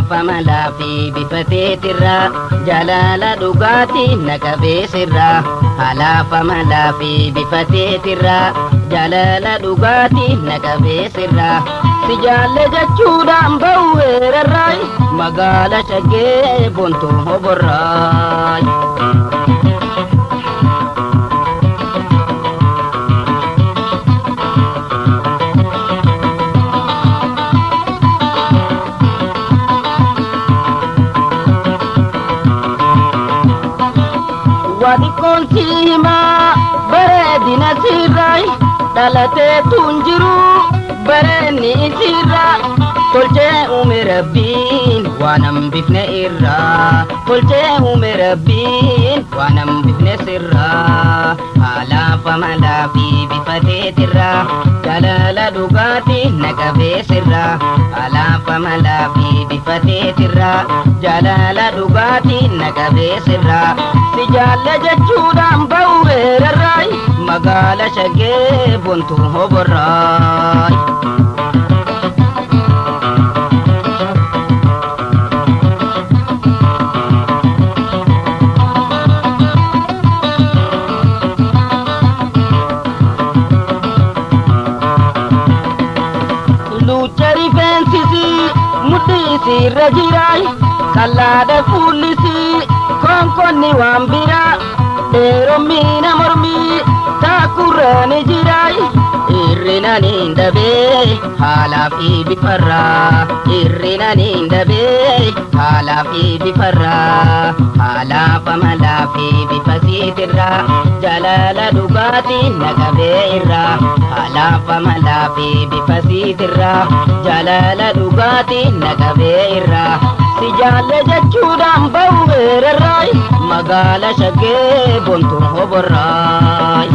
فملا في بفتيت الرا جلال دقاتي نكبي سرا هلا فملا في بفتيت الرا جلال دقاتي نكبي سرا سجال جتشودان بوير الراي مقال شقي بنتو هبراي wadi konti ma baredi na sirai dalate tunjiru bareni sira tolche umerabbin wanam bifne irra tolche umerabbin wanam bifne sirra ala famala fi bifatetirra jalala dugati nakabe sirra ala famala fi bifatetirra jalala dugati nakabe sirra sijalla jechuudhaan bawweerarraay magaala shagee bontu hoborraay lucha rifeensisi mudhiisi irra jiraay kallaadha fuullisi konkonni waan bira dheerommiina mormii taakurraani jiray irrinaniin dhabee haalaa fi bifarraa irrinaniin dhabee haalaa fi bifarraa haalaa famalaa fi bifasiitirraa jalala dhugaatiin naqabee irraa haalaa famalaa fi bifasiitirraa jalala dhugaatiin naqabee irraa sijaalle jechuudhaan bawweerarraay magaala shagee bontu hoborraay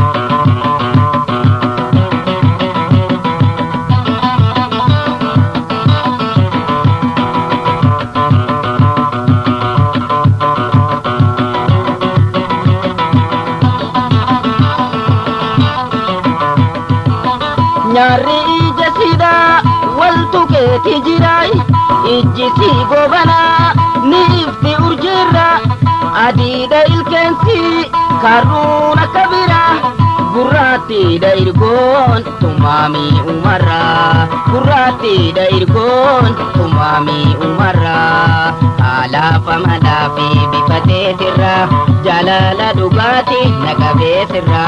nyaarri ija sidaa waltu keeti jiraay ijjisi gobanaa ni ifti urjirra adiidha ilkeensi karruun akka bira gurraattiidha irgoon tumaamii umarraa gurraattiidha irgoon tumaamii umarraa haalaa famalaa fi bifateetirra jalala dhugaati naqabee sirra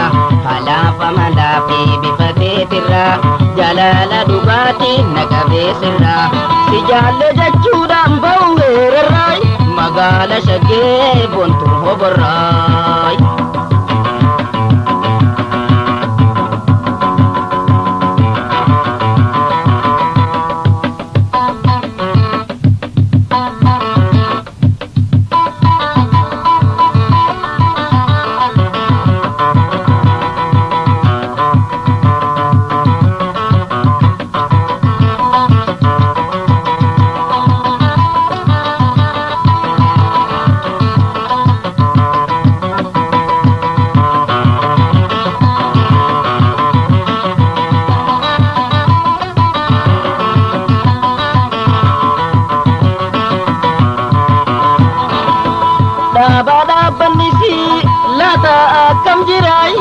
haalaa famalaa fi bifateetirra jalala dhugaati naqabee sirra sijaalle jechuudhaan bawweerarraay magaala shagee bontu hoborraay bannisi lata akkam jiray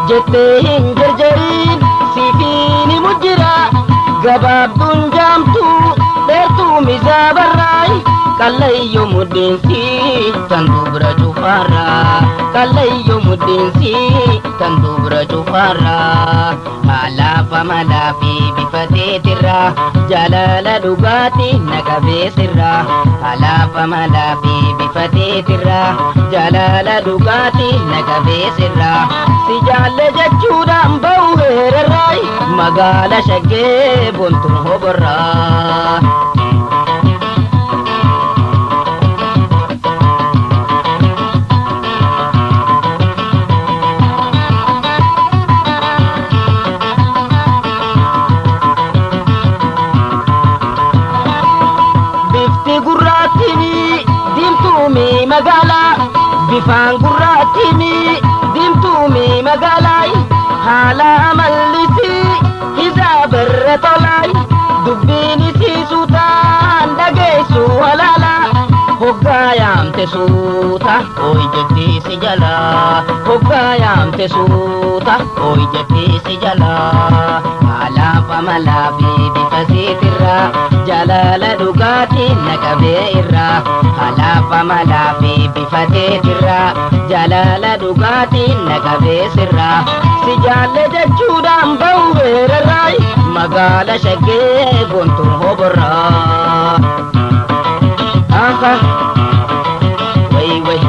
jettee hin jarjariin sifiini mujjira gabaabduun jaamtu dheertuu misaabarraay qallayyo muddeensi tan dubra cufarraa qallayyo muddeensi tan dubra cufarraa haalaa famalaa fi bifateetirraa jalala dhugaati naqabee sirraa haalaa famalaa fi bifateetirraa jalala dhugaati naqabee sirraa sijaalle jechuudhaan bawweerarraay magaala shagee bontu hoborraa bifaan gurraattiimi diimtuumi magaalaay haala amallisii hisaa barra tolaay dubbiin isii suutaan dhageessu halaala hoggaa yaamte suuta ooy jettii si jala hoggaa yaamte suuta ooy jettii si jala haalaaf amalaa fi bifa siitirraa jaalala dhugaatiin naqabee irraa haalaaf amalaa fi bifa teetirraa jaalala dhugaatiin naqabee sirraa si jaalle jechuudhaan ba'u weerarraay magaala shaggee gontuun hoborraa aha way way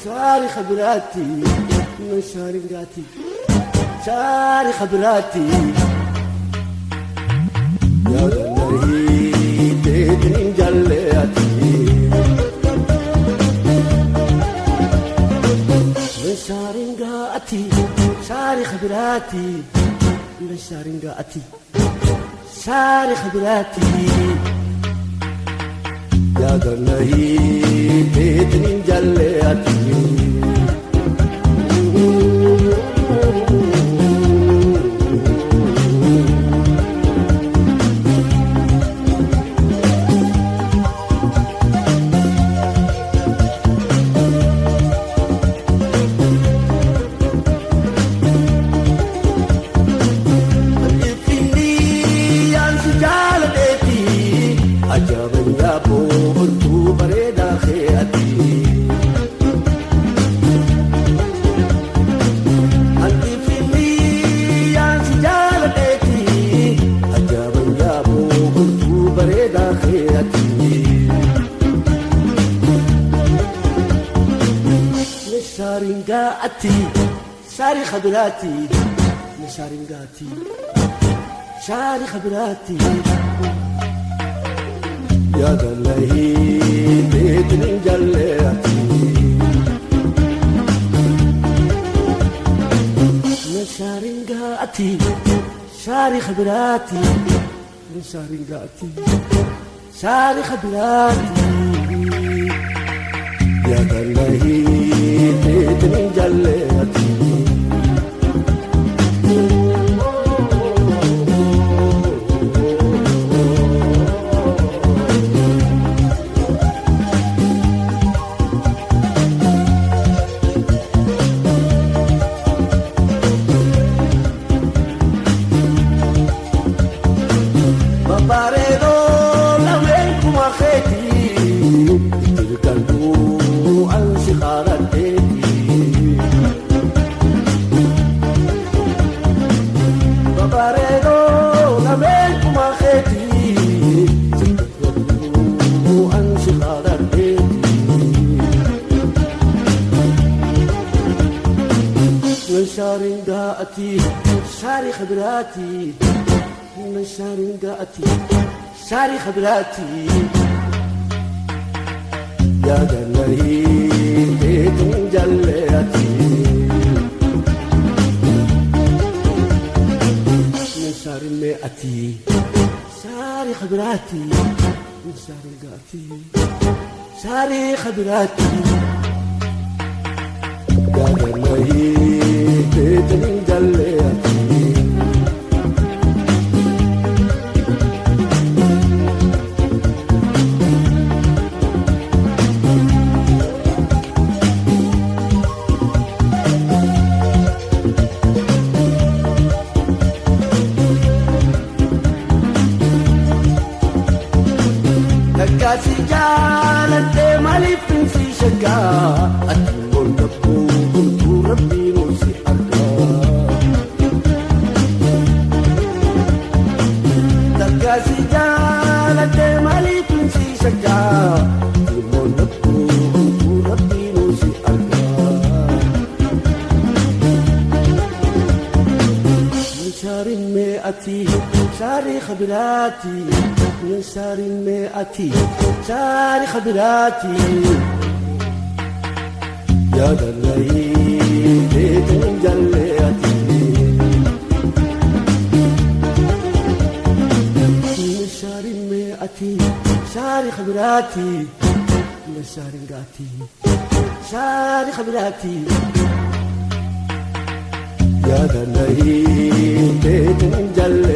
شاري خبراتي شاري شاري خبراتي يا غنري تدرين جلاتي شاري خبراتي شاري خبراتي يا غنري تدرين جلاتي شاري خبراتي شاري خبراتي يا دلهي بيتني جلاتي شاري خبراتي شاري خبراتي يا دلهي بيتني جلاتي شاري خبراتي شاري خبراتي يا دلهي بيتن جلاتي شاري مئتي شاري خبراتي شاري خبراتي يا دلهي بيتن جليتي كاسي جالت مالي في شقا أتقول لكم كنت ربي نوسي حقا كاسي جالت مالي في شقا أتقول لكم كنت ربي نوسي حقا من شهر مئتي شاري خبراتي من شهر مئتي شاري خبراتي يا دلعي بيت من جليتي من شهر مئتي شاري خبراتي من شهر مئتي شاري خبراتي يا دلعي بيت من جليتي